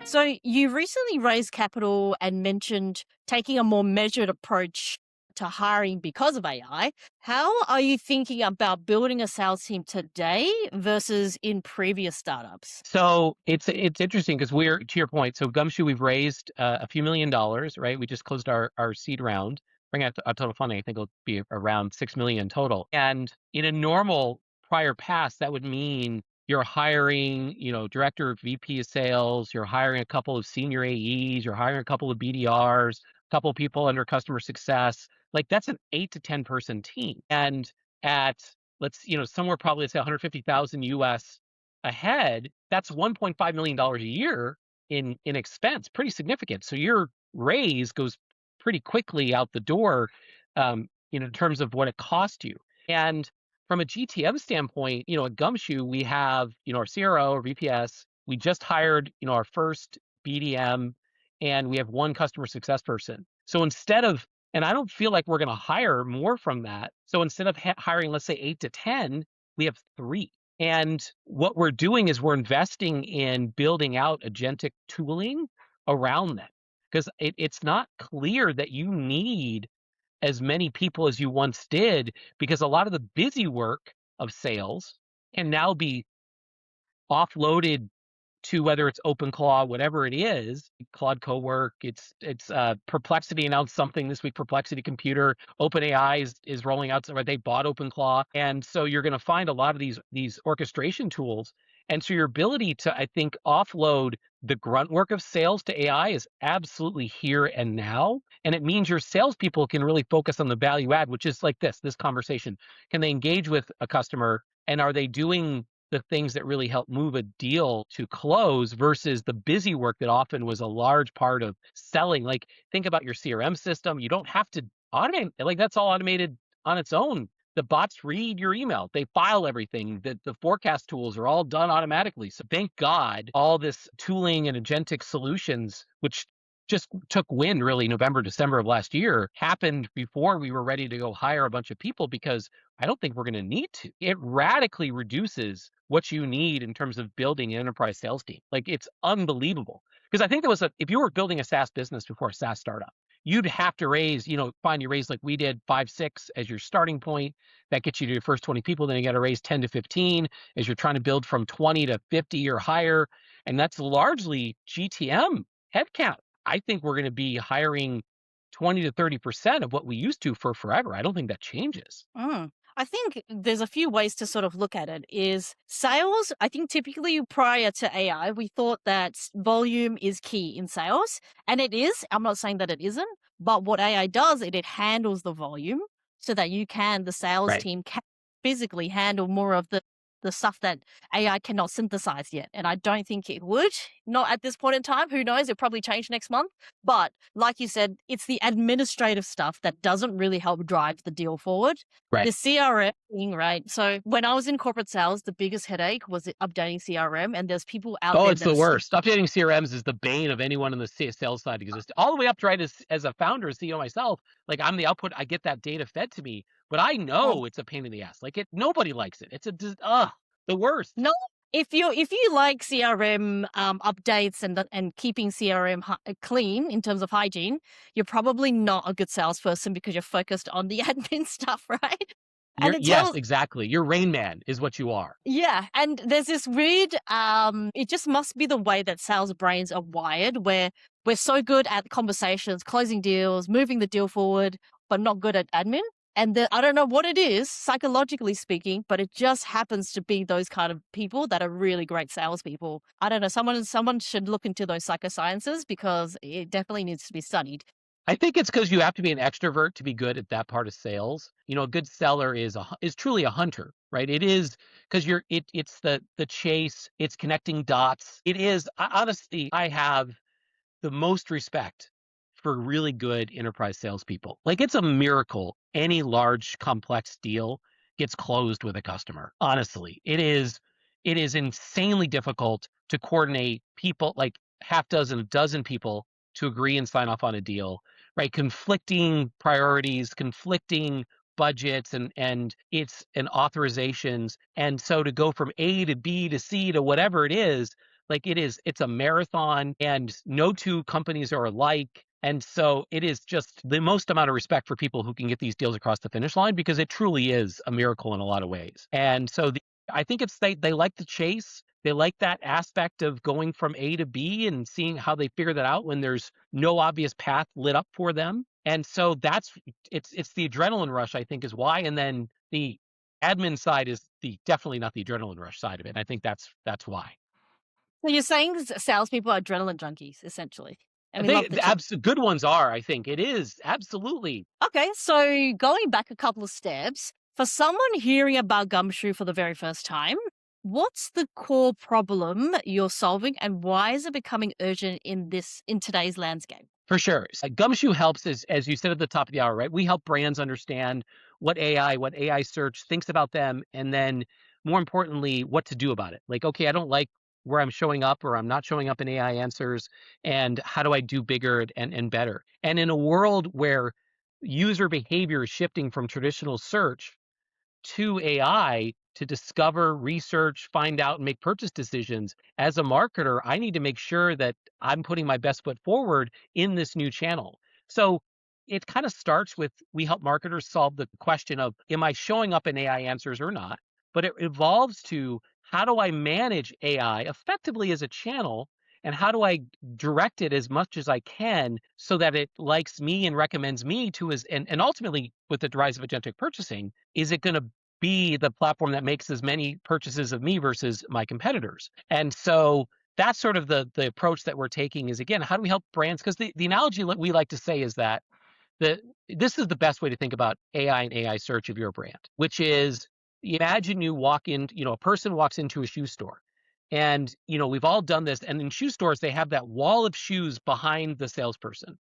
So you recently raised capital and mentioned taking a more measured approach to hiring because of AI. How are you thinking about building a sales team today versus in previous startups? So it's interesting because we're to your point. So Gumshoe, we've raised a few $1 million, right? We just closed our seed round, bring out a total funding. I think it'll be around 6 million total. And in a normal prior past, that would mean you're hiring, director, VP of sales. You're hiring a couple of senior AEs. You're hiring a couple of BDRs, a couple of people under customer success. Like that's an 8 to 10 person team. And at somewhere probably let's say 150,000 US ahead, that's $1.5 million a year in expense, pretty significant. So your raise goes pretty quickly out the door, in terms of what it cost you. And from a GTM standpoint, at Gumshoe, we have, our CRO or VPS. We just hired, our first BDM, and we have one customer success person. So and I don't feel like we're going to hire more from that. So instead of hiring, let's say 8 to 10, we have 3. And what we're doing is we're investing in building out agentic tooling around that because it's not clear that you need as many people as you once did because a lot of the busy work of sales can now be offloaded to whether it's OpenClaw, whatever it is, Claude Cowork, it's Perplexity announced something this week. Perplexity Computer, OpenAI is rolling out. They bought OpenClaw, and so you're going to find a lot of these orchestration tools. And so your ability to, I think, offload the grunt work of sales to AI is absolutely here and now. And it means your salespeople can really focus on the value add, which is like this conversation. Can they engage with a customer, and are they doing the things that really help move a deal to close versus the busy work that often was a large part of selling? Like, think about your CRM system. You don't have to automate, like, that's all automated on its own. The bots read your email, they file everything. The forecast tools are all done automatically. So thank God all this tooling and agentic solutions, which just took wind really November, December of last year, happened before we were ready to go hire a bunch of people, because I don't think we're going to need to. It radically reduces what you need in terms of building an enterprise sales team. Like, it's unbelievable. Because I think if you were building a SaaS business before a SaaS startup, you'd have to raise, fine, you raise like we did 5, 6 as your starting point. That gets you to your first 20 people. Then you got to raise 10 to 15 as you're trying to build from 20 to 50 or higher. And that's largely GTM headcount. I think we're going to be hiring 20 to 30% of what we used to for forever. I don't think that changes. I think there's a few ways to sort of look at it. Is sales, I think typically prior to AI, we thought that volume is key in sales. And it is. I'm not saying that it isn't. But what AI does, it handles the volume so that the sales Right. team can physically handle more of the stuff that AI cannot synthesize yet. And I don't think it would, not at this point in time. Who knows? It'll probably change next month. But like you said, it's the administrative stuff that doesn't really help drive the deal forward. Right. The CRM thing, right? So when I was in corporate sales, the biggest headache was updating CRM, and there's people out Oh, there it's that the are still. worst. Updating CRMs is the bane of anyone on the sales side exists. All the way up to right as a founder, as CEO myself, like, I'm the output. I get that data fed to me, but I know it's a pain in the ass. Like, nobody likes it. It's the worst. No, if you like CRM updates and keeping CRM clean in terms of hygiene, you're probably not a good salesperson because you're focused on the admin stuff, right? And it Yes, tells. exactly. You're Rain Man is what you are. Yeah, and there's this weird, it just must be the way that sales brains are wired, where we're so good at conversations, closing deals, moving the deal forward, but not good at admin. And I don't know what it is, psychologically speaking, but it just happens to be those kind of people that are really great salespeople. I don't know, someone should look into those psychosciences because it definitely needs to be studied. I think it's because you have to be an extrovert to be good at that part of sales. A good seller is truly a hunter, right? It is because it's the chase, it's connecting dots. It is honestly, I have the most respect for really good enterprise salespeople. Like, it's a miracle any large complex deal gets closed with a customer. Honestly, it is insanely difficult to coordinate people, like a dozen people, to agree and sign off on a deal, right? Conflicting priorities, conflicting budgets, and authorizations. And so to go from A to B to C to whatever it is, Like it's a marathon, and no two companies are alike. And so it is just the most amount of respect for people who can get these deals across the finish line, because it truly is a miracle in a lot of ways. And so I think it's they like the chase. They like that aspect of going from A to B and seeing how they figure that out when there's no obvious path lit up for them. And so it's the adrenaline rush, I think, is why. And then the admin side is the definitely not the adrenaline rush side of it. And I think that's why. So you're saying salespeople are adrenaline junkies, essentially, and we They love the chase. good ones are, I think. It is absolutely. Okay, so going back a couple of steps, for someone hearing about Gumshoe for the very first time, what's the core problem you're solving and why is it becoming urgent in today's landscape? For sure. Gumshoe helps, as you said at the top of the hour, right? We help brands understand what AI search thinks about them, and then more importantly, what to do about it. Like, okay, I don't like where I'm showing up, or I'm not showing up in AI answers, and how do I do bigger and better? And in a world where user behavior is shifting from traditional search to AI to discover, research, find out, and make purchase decisions. As a marketer, I need to make sure that I'm putting my best foot forward in this new channel. So it kind of starts with, we help marketers solve the question of, am I showing up in AI answers or not? But it evolves to, how do I manage AI effectively as a channel? And how do I direct it as much as I can so that it likes me and recommends me to and ultimately, with the rise of agentic purchasing, is it going to be the platform that makes as many purchases of me versus my competitors? And so that's sort of the approach that we're taking, is, again, how do we help brands? Because the analogy that we like to say is that this is the best way to think about AI and AI search of your brand, which is, imagine you walk in, a person walks into a shoe store, and we've all done this. And in shoe stores, they have that wall of shoes behind the salesperson.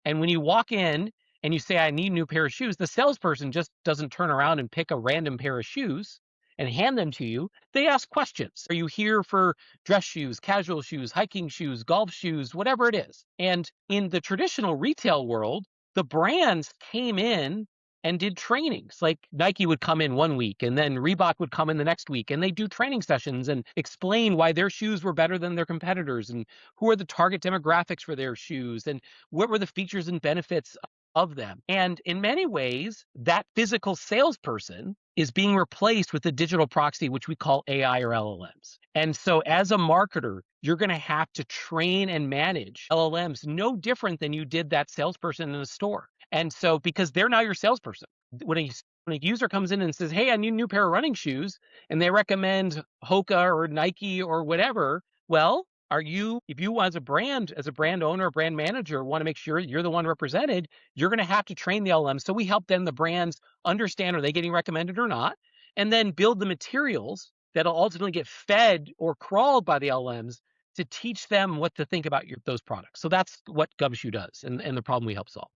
And when you walk in and you say, I need a new pair of shoes, the salesperson just doesn't turn around and pick a random pair of shoes and hand them to you. They ask questions. Are you here for dress shoes, casual shoes, hiking shoes, golf shoes, whatever it is? And in the traditional retail world, the brands came in and did trainings. Like, Nike would come in one week, and then Reebok would come in the next week, and they do training sessions and explain why their shoes were better than their competitors, and who are the target demographics for their shoes, and what were the features and benefits of them. And in many ways, that physical salesperson is being replaced with a digital proxy, which we call AI or LLMs. And so as a marketer, you're going to have to train and manage LLMs no different than you did that salesperson in the store. And so, because they're now your salesperson, when a user comes in and says, hey, I need a new pair of running shoes, and they recommend Hoka or Nike or whatever, well, if you as a brand owner, brand manager, want to make sure you're the one represented, you're going to have to train the LLM. So we help them, the brands, understand, are they getting recommended or not, and then build the materials that'll ultimately get fed or crawled by the LLMs to teach them what to think about those products. So that's what Gumshoe does, and the problem we help solve.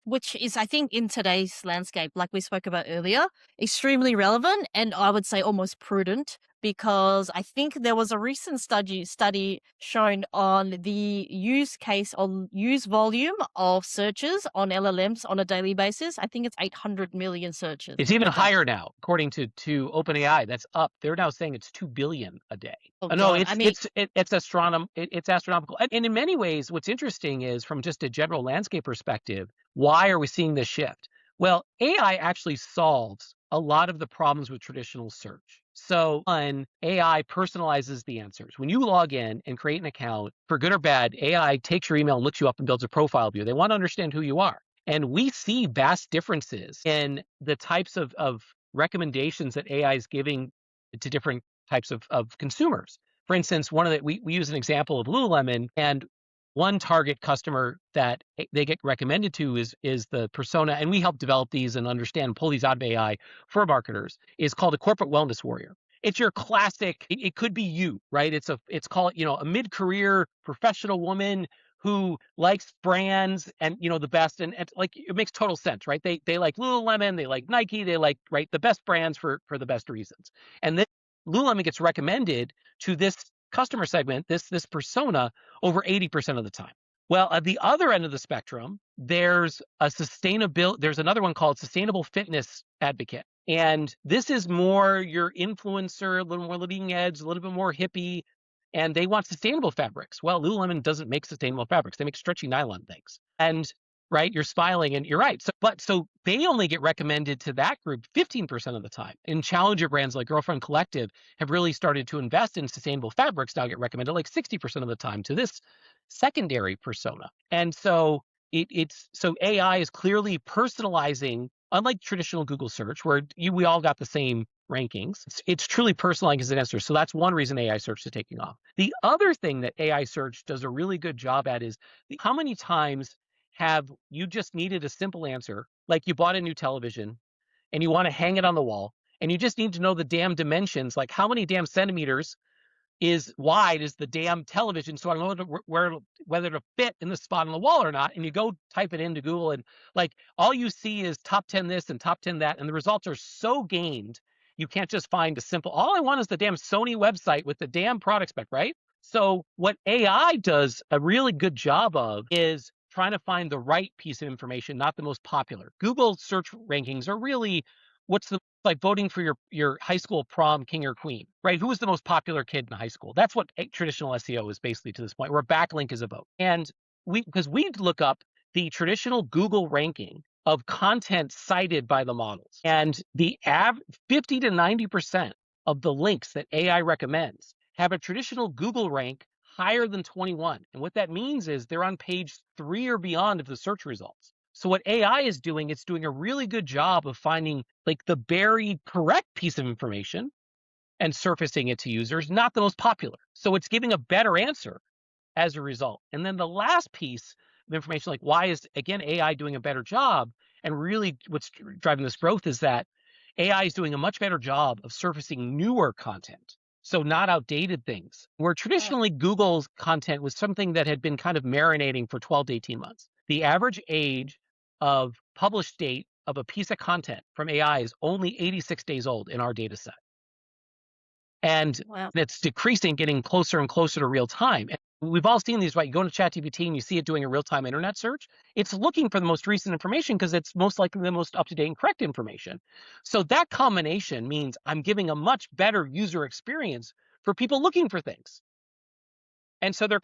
Which is, I think, in today's landscape, like we spoke about earlier, extremely relevant and I would say almost prudent, because I think there was a recent study shown on the use case or use volume of searches on LLMs on a daily basis. I think it's 800 million searches It's even per day. higher now, according to OpenAI. That's up. They're now saying it's 2 billion a day. Oh No, God, I mean, it's astronomical. And in many ways, what's interesting is, from just a general landscape perspective, why are we seeing this shift? Well, AI actually solves a lot of the problems with traditional search. So, one, AI personalizes the answers. When you log in and create an account, for good or bad, AI takes your email and looks you up and builds a profile of you. They want to understand who you are. And we see vast differences in the types of recommendations that AI is giving to different types of consumers. For instance, we use an example of Lululemon, and one target customer that they get recommended to is the persona, and we help develop these and understand, pull these out of AI for marketers, is called a corporate wellness warrior. It's your classic, it could be you, right? It's called, a mid-career professional woman who likes brands and, the best, and like, it makes total sense, right? They like Lululemon, they like Nike, they like, right, the best brands for the best reasons. And then Lululemon gets recommended to this customer segment, this persona, over 80% of the time. Well, at the other end of the spectrum, there's another one called sustainable fitness advocate. And this is more your influencer, a little more leading edge, a little bit more hippie. and they want sustainable fabrics. Well, Lululemon doesn't make sustainable fabrics. They make stretchy nylon things. And right, you're smiling and you're right. So they only get recommended to that group 15% of the time. And challenger brands like Girlfriend Collective have really started to invest in sustainable fabrics, now get recommended like 60% of the time to this secondary persona. And so so AI is clearly personalizing, unlike traditional Google search, where we all got the same rankings. It's truly personalizing an answer. So that's one reason AI search is taking off. The other thing that AI search does a really good job at is how many times have you just needed a simple answer, like you bought a new television and you want to hang it on the wall, and you just need to know the damn dimensions, like how many damn centimeters is wide is the damn television, so I don't know whether to fit in the spot on the wall or not. And you go type it into Google, and like all you see is top 10 this and top 10 that, and the results are so gained, you can't just find a simple, all I want is the damn Sony website with the damn product spec, right? So what AI does a really good job of is trying to find the right piece of information, not the most popular. Google search rankings are really what's the like voting for your high school prom king or queen, right? Who was the most popular kid in high school? That's what traditional SEO is basically to this point, where a backlink is a vote. And because we look up the traditional Google ranking of content cited by the models, and the 50 to 90% of the links that AI recommends have a traditional Google rank higher than 21. And what that means is they're on page 3 or beyond of the search results. So what AI is doing, it's doing a really good job of finding like the very correct piece of information and surfacing it to users, not the most popular. So it's giving a better answer as a result. And then the last piece of information, like why is, again, AI doing a better job? And really what's driving this growth is that AI is doing a much better job of surfacing newer content. So not outdated things, where traditionally Google's content was something that had been kind of marinating for 12 to 18 months. The average age of published date of a piece of content from AI is only 86 days old in our data set. And it's decreasing, getting closer and closer to real time. And we've all seen these, right? You go into ChatGPT and you see it doing a real-time internet search. It's looking for the most recent information because it's most likely the most up-to-date and correct information. So that combination means I'm giving a much better user experience for people looking for things. And so they're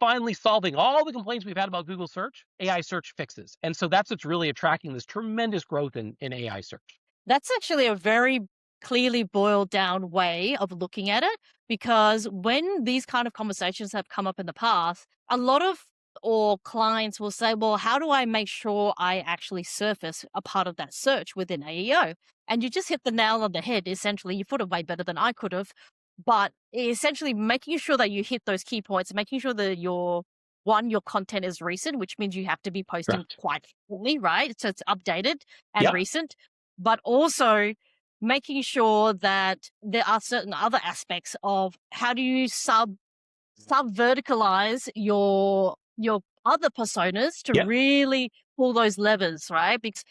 finally solving all the complaints we've had about Google search, AI search fixes. And so that's what's really attracting this tremendous growth in AI search. That's actually a very clearly boiled down way of looking at it, because when these kind of conversations have come up in the past, a lot of or clients will say, well, how do I make sure I actually surface a part of that search within AEO? And you just hit the nail on the head. Essentially, you put it way better than I could have. But essentially making sure that you hit those key points, making sure that your content is recent, which means you have to be posting quite frequently, right? So it's updated and recent, but also making sure that there are certain other aspects of how do you sub verticalize your other personas to really pull those levers, right? Because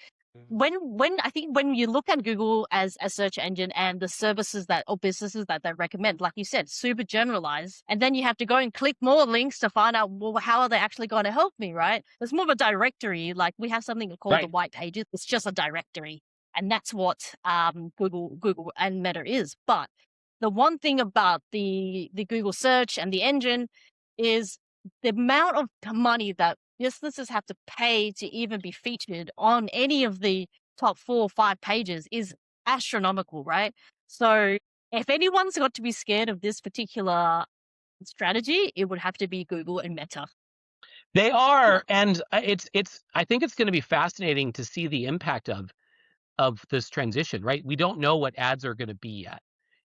when I think when you look at Google as a search engine and the services that or businesses that they recommend, like you said, super generalized, and then you have to go and click more links to find out, well, how are they actually going to help me, right? It's more of a directory. Like we have something called the white pages. It's just a directory, and that's what Google and Meta is. But the one thing about the Google search and the engine is the amount of money that businesses have to pay to even be featured on any of the top 4 or 5 pages is astronomical, right? So if anyone's got to be scared of this particular strategy, it would have to be Google and Meta. They are, and it's. I think it's going to be fascinating to see the impact of this transition. Right, we don't know what ads are going to be yet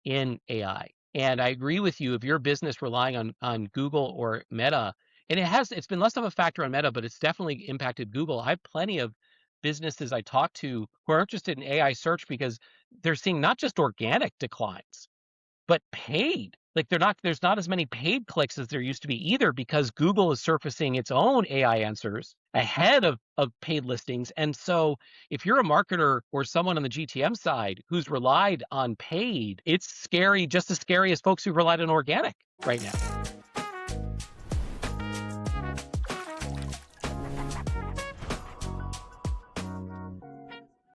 in AI, and I agree with you. If your business relying on Google or Meta, and it's been less of a factor on Meta, but it's definitely impacted Google. I have plenty of businesses I talk to who are interested in AI search because they're seeing not just organic declines, but paid. Like there's not as many paid clicks as there used to be either, because Google is surfacing its own AI answers ahead of paid listings. And so if you're a marketer or someone on the GTM side who's relied on paid, it's scary, just as scary as folks who've relied on organic right now.